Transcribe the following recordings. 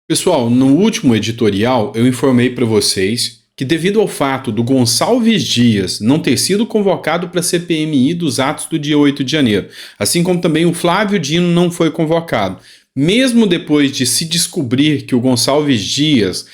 Pessoal, no último editorial eu informei para vocês que, devido ao fato do Gonçalves Dias não ter sido convocado para a CPMI dos atos do dia 8 de janeiro, assim como também o Flávio Dino não foi convocado, mesmo depois de se descobrir que o Gonçalves Dias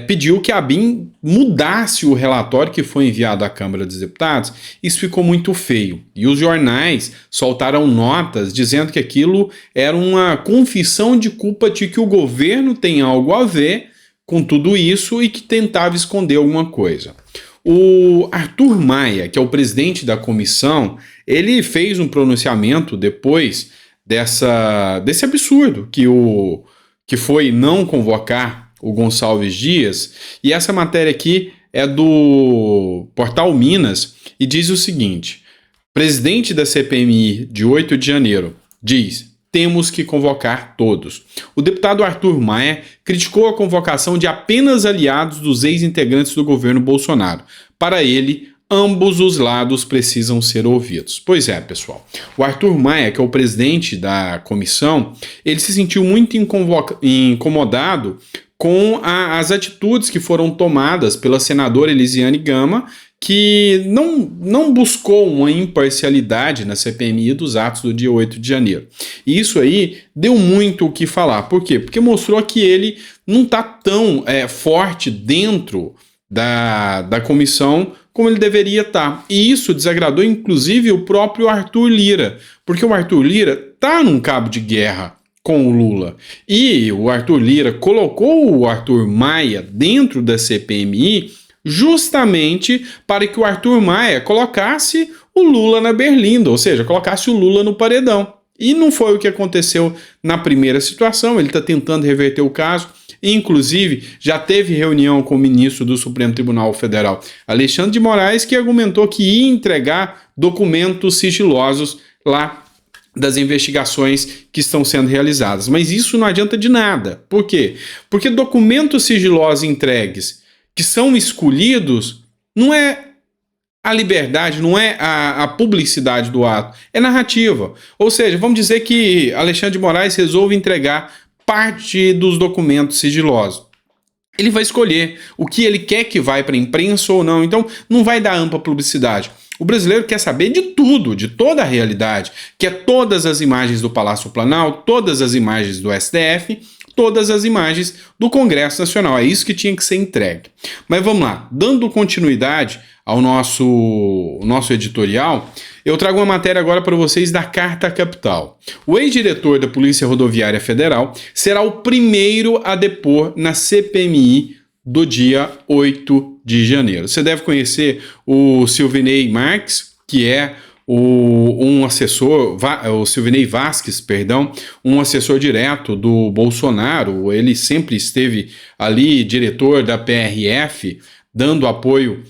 pediu que a ABIN mudasse o relatório que foi enviado à Câmara dos Deputados, isso ficou muito feio. E os jornais soltaram notas dizendo que aquilo era uma confissão de culpa de que o governo tem algo a ver com tudo isso e que tentava esconder alguma coisa. O Arthur Maia, que é o presidente da comissão, ele fez um pronunciamento depois desse absurdo que foi não convocar o Gonçalves Dias, e essa matéria aqui é do Portal Minas e diz o seguinte: presidente da CPMI de 8 de janeiro diz: temos que convocar todos. O deputado Arthur Maia criticou a convocação de apenas aliados dos ex-integrantes do governo Bolsonaro. Para ele, ambos os lados precisam ser ouvidos. Pois é, pessoal. O Arthur Maia, que é o presidente da comissão, ele se sentiu muito incomodado com as atitudes que foram tomadas pela senadora Elisiane Gama, que não buscou uma imparcialidade na CPMI dos atos do dia 8 de janeiro. E isso aí deu muito o que falar. Por quê? Porque mostrou que ele não está tão forte dentro da comissão como ele deveria estar. E isso desagradou, inclusive, o próprio Arthur Lira, porque o Arthur Lira está num cabo de guerra com o Lula. E o Arthur Lira colocou o Arthur Maia dentro da CPMI justamente para que o Arthur Maia colocasse o Lula na berlinda, ou seja, colocasse o Lula no paredão. E não foi o que aconteceu na primeira situação. Ele está tentando reverter o caso. Inclusive, já teve reunião com o ministro do Supremo Tribunal Federal, Alexandre de Moraes, que argumentou que ia entregar documentos sigilosos lá das investigações que estão sendo realizadas. Mas isso não adianta de nada. Por quê? Porque documentos sigilosos entregues que são escolhidos não é a liberdade, não é a publicidade do ato, é narrativa. Ou seja, vamos dizer que Alexandre de Moraes resolve entregar parte dos documentos sigilosos. Ele vai escolher o que ele quer que vai para a imprensa ou não, então não vai dar ampla publicidade. O brasileiro quer saber de tudo, de toda a realidade, quer todas as imagens do Palácio Planalto, todas as imagens do STF, todas as imagens do Congresso Nacional. É isso que tinha que ser entregue. Mas vamos lá, dando continuidade ao nosso editorial, eu trago uma matéria agora para vocês da Carta Capital. O ex-diretor da Polícia Rodoviária Federal será o primeiro a depor na CPMI do dia 8 de janeiro. Você deve conhecer o Silvinei Marques, que é um assessor, o Silvinei Vasquez, perdão, um assessor direto do Bolsonaro. Ele sempre esteve ali, diretor da PRF, dando apoio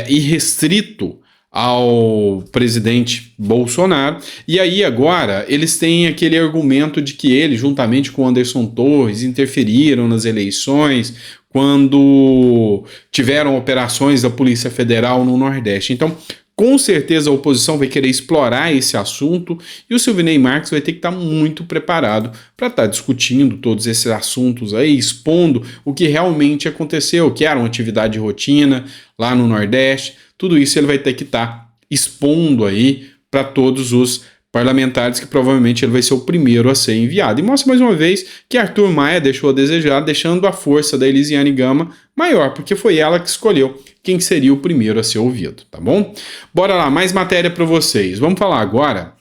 irrestrito ao presidente Bolsonaro. E aí agora eles têm aquele argumento de que ele, juntamente com Anderson Torres, interferiram nas eleições quando tiveram operações da Polícia Federal no Nordeste. Então, com certeza a oposição vai querer explorar esse assunto e o Silvinei Marques vai ter que estar muito preparado para estar discutindo todos esses assuntos aí, expondo o que realmente aconteceu, que era uma atividade de rotina lá no Nordeste. Tudo isso ele vai ter que estar expondo aí para todos os parlamentares, que provavelmente ele vai ser o primeiro a ser enviado. E mostra mais uma vez que Arthur Maia deixou a desejar, deixando a força da Elisiane Gama maior, porque foi ela que escolheu quem seria o primeiro a ser ouvido, tá bom? Bora lá, mais matéria para vocês. Vamos falar agora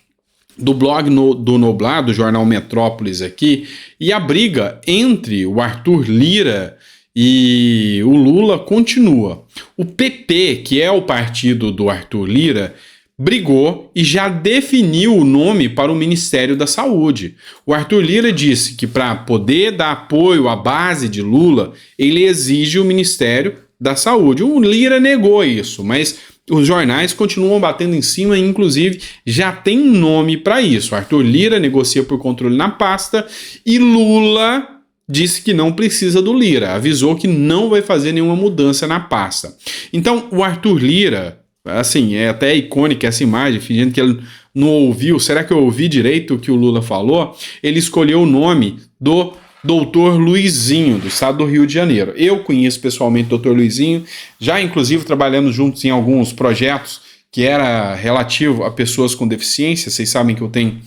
do blog do Noblar, do jornal Metrópolis aqui, e a briga entre o Arthur Lira e o Lula continua. O PP, que é o partido do Arthur Lira, brigou e já definiu o nome para o Ministério da Saúde. O Arthur Lira disse que para poder dar apoio à base de Lula, ele exige o Ministério da Saúde. O Lira negou isso, mas os jornais continuam batendo em cima e, inclusive, já tem um nome para isso. Arthur Lira negocia por controle na pasta e Lula disse que não precisa do Lira, avisou que não vai fazer nenhuma mudança na pasta. Então, o Arthur Lira, assim, é até icônica essa imagem, fingindo que ele não ouviu. Será que eu ouvi direito o que o Lula falou? Ele escolheu o nome do Doutor Luizinho, do estado do Rio de Janeiro. Eu conheço pessoalmente o Doutor Luizinho, já inclusive trabalhamos juntos em alguns projetos que era relativo a pessoas com deficiência. Vocês sabem que eu tenho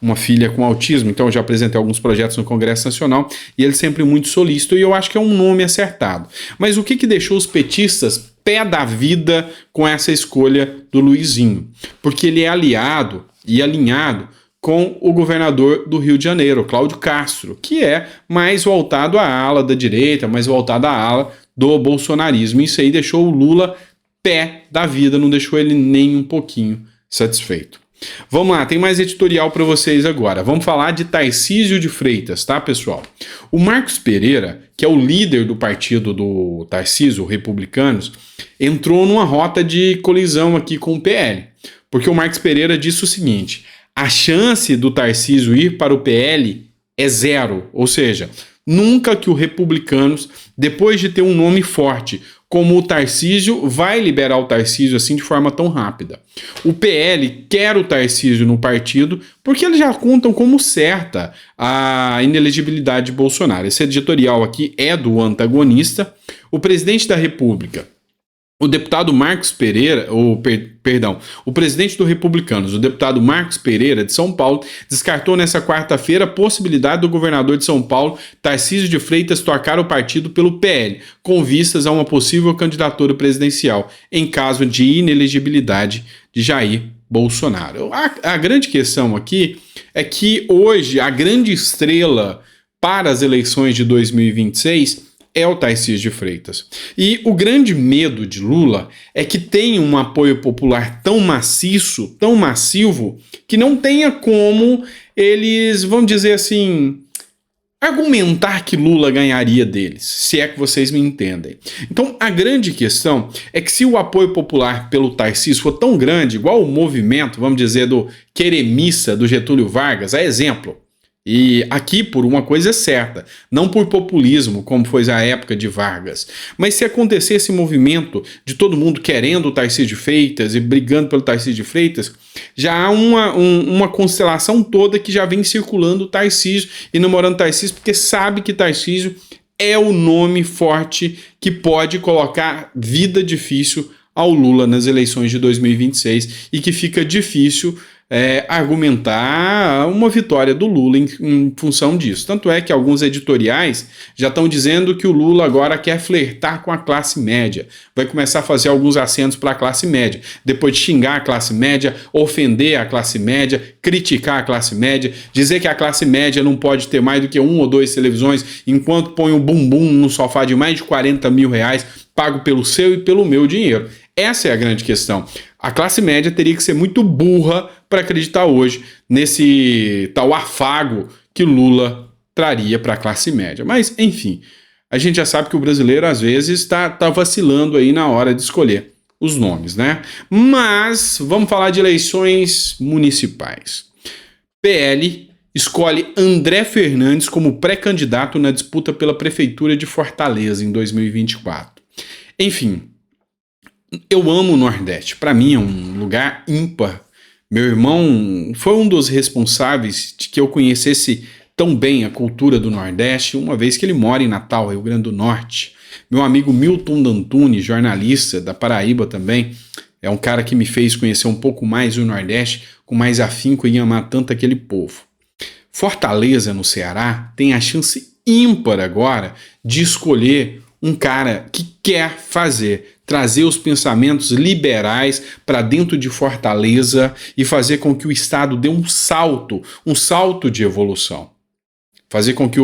uma filha com autismo, então eu já apresentei alguns projetos no Congresso Nacional e ele sempre muito solícito e eu acho que é um nome acertado. Mas o que deixou os petistas pé da vida com essa escolha do Luizinho? Porque ele é aliado e alinhado com o governador do Rio de Janeiro, Cláudio Castro, que é mais voltado à ala da direita, mais voltado à ala do bolsonarismo. Isso aí deixou o Lula pé da vida, não deixou ele nem um pouquinho satisfeito. Vamos lá, tem mais editorial para vocês agora. Vamos falar de Tarcísio de Freitas, tá, pessoal? O Marcos Pereira, que é o líder do partido do Tarcísio, Republicanos, entrou numa rota de colisão aqui com o PL, porque o Marcos Pereira disse o seguinte: a chance do Tarcísio ir para o PL é zero, ou seja, nunca que o Republicanos, depois de ter um nome forte como o Tarcísio, vai liberar o Tarcísio assim de forma tão rápida. O PL quer o Tarcísio no partido porque eles já contam como certa a inelegibilidade de Bolsonaro. Esse editorial aqui é do antagonista. O presidente da República, o deputado Marcos Pereira, o presidente do Republicanos, o deputado Marcos Pereira, de São Paulo, descartou nessa quarta-feira a possibilidade do governador de São Paulo, Tarcísio de Freitas, trocar o partido pelo PL, com vistas a uma possível candidatura presidencial, em caso de inelegibilidade de Jair Bolsonaro. A grande questão aqui é que hoje a grande estrela para as eleições de 2026 é o Tarcísio de Freitas. E o grande medo de Lula é que tenha um apoio popular tão maciço, tão massivo, que não tenha como eles, vamos dizer assim, argumentar que Lula ganharia deles, se é que vocês me entendem. Então, a grande questão é que se o apoio popular pelo Tarcísio for tão grande, igual o movimento, vamos dizer, do queremissa do Getúlio Vargas, a exemplo, e aqui por uma coisa é certa, não por populismo, como foi a época de Vargas, mas se acontecer esse movimento de todo mundo querendo o Tarcísio de Freitas e brigando pelo Tarcísio de Freitas, já há uma constelação toda que já vem circulando o Tarcísio e namorando Tarcísio, porque sabe que Tarcísio é o nome forte que pode colocar vida difícil ao Lula nas eleições de 2026 e que fica difícil argumentar uma vitória do Lula em função disso. Tanto é que alguns editoriais já estão dizendo que o Lula agora quer flertar com a classe média, vai começar a fazer alguns acentos para a classe média, depois de xingar a classe média, ofender a classe média, criticar a classe média, dizer que a classe média não pode ter mais do que 1 ou 2 televisões, enquanto põe um bumbum no sofá de mais de 40 mil reais, pago pelo seu e pelo meu dinheiro. Essa é a grande questão. A classe média teria que ser muito burra para acreditar hoje nesse tal afago que Lula traria para a classe média. Mas, enfim, a gente já sabe que o brasileiro, às vezes, está vacilando aí na hora de escolher os nomes, né? Mas vamos falar de eleições municipais. PL escolhe André Fernandes como pré-candidato na disputa pela Prefeitura de Fortaleza em 2024. Enfim, eu amo o Nordeste, para mim é um lugar ímpar. Meu irmão foi um dos responsáveis de que eu conhecesse tão bem a cultura do Nordeste, uma vez que ele mora em Natal, Rio Grande do Norte. Meu amigo Milton D'Antoni, jornalista da Paraíba também, é um cara que me fez conhecer um pouco mais o Nordeste, com mais afinco e amar tanto aquele povo. Fortaleza, no Ceará, tem a chance ímpar agora de escolher um cara que quer trazer os pensamentos liberais para dentro de Fortaleza e fazer com que o Estado dê um salto de evolução. Fazer com que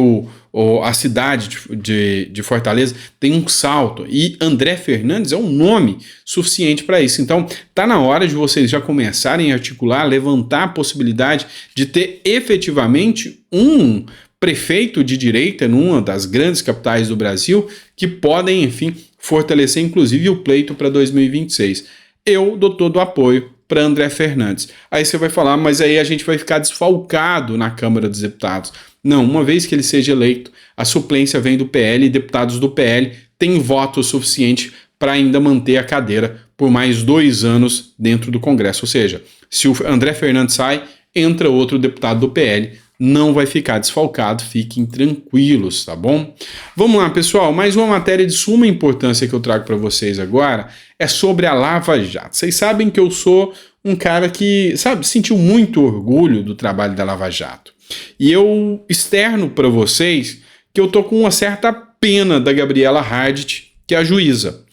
a cidade de Fortaleza tenha um salto. E André Fernandes é um nome suficiente para isso. Então, está na hora de vocês já começarem a articular, levantar a possibilidade de ter efetivamente um prefeito de direita numa das grandes capitais do Brasil que podem, enfim, fortalecer inclusive o pleito para 2026. Eu dou todo o apoio para André Fernandes. Aí você vai falar, mas aí a gente vai ficar desfalcado na Câmara dos Deputados. Não, uma vez que ele seja eleito, a suplência vem do PL e deputados do PL têm voto suficiente para ainda manter a cadeira por mais 2 anos dentro do Congresso. Ou seja, se o André Fernandes sai, entra outro deputado do PL não vai ficar desfalcado, fiquem tranquilos, tá bom? Vamos lá, pessoal, mais uma matéria de suma importância que eu trago para vocês agora é sobre a Lava Jato. Vocês sabem que eu sou um cara que, sabe, sentiu muito orgulho do trabalho da Lava Jato. E eu externo para vocês que eu tô com uma certa pena da Gabriela Hardit, que é a juíza.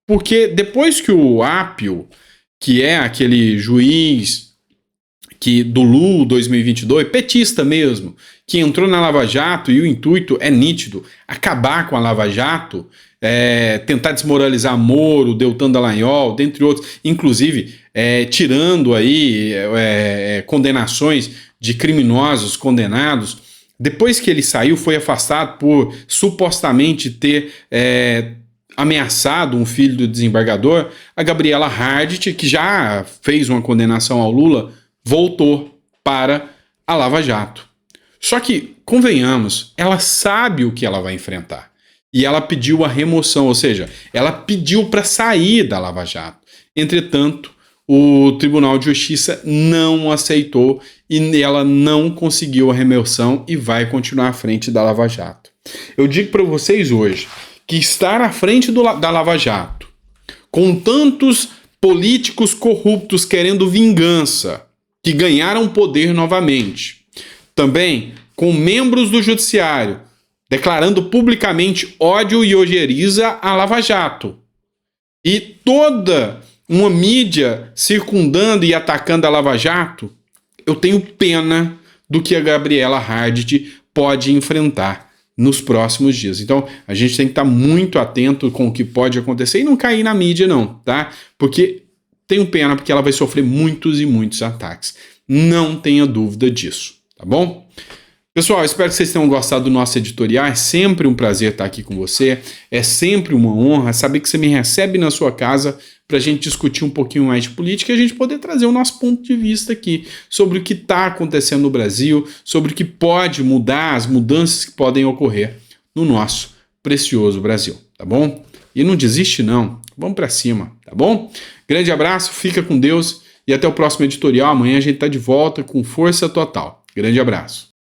Porque depois que o Appio, que é aquele juiz que do LUL 2022, petista mesmo, que entrou na Lava Jato e o intuito é nítido, acabar com a Lava Jato, tentar desmoralizar Moro, Deltan Dallagnol, dentre outros, inclusive tirando aí condenações de criminosos condenados. Depois que ele saiu, foi afastado por supostamente ter ameaçado um filho do desembargador. A Gabriela Hardit, que já fez uma condenação ao Lula, voltou para a Lava Jato. Só que, convenhamos, ela sabe o que ela vai enfrentar. E ela pediu a remoção, ou seja, ela pediu para sair da Lava Jato. Entretanto, o Tribunal de Justiça não aceitou e ela não conseguiu a remoção e vai continuar à frente da Lava Jato. Eu digo para vocês hoje que estar à frente da Lava Jato, com tantos políticos corruptos querendo vingança, que ganharam poder novamente. Também com membros do judiciário declarando publicamente ódio e ojeriza a Lava Jato. E toda uma mídia circundando e atacando a Lava Jato, eu tenho pena do que a Gabriela Hardit pode enfrentar nos próximos dias. Então, a gente tem que estar muito atento com o que pode acontecer e não cair na mídia não, tá? Porque tenho pena porque ela vai sofrer muitos e muitos ataques. Não tenha dúvida disso, tá bom? Pessoal, espero que vocês tenham gostado do nosso editorial. É sempre um prazer estar aqui com você. É sempre uma honra saber que você me recebe na sua casa para a gente discutir um pouquinho mais de política e a gente poder trazer o nosso ponto de vista aqui sobre o que está acontecendo no Brasil, sobre o que pode mudar, as mudanças que podem ocorrer no nosso precioso Brasil, tá bom? E não desiste não, vamos para cima, tá bom? Grande abraço, fica com Deus e até o próximo editorial. Amanhã a gente está de volta com força total. Grande abraço.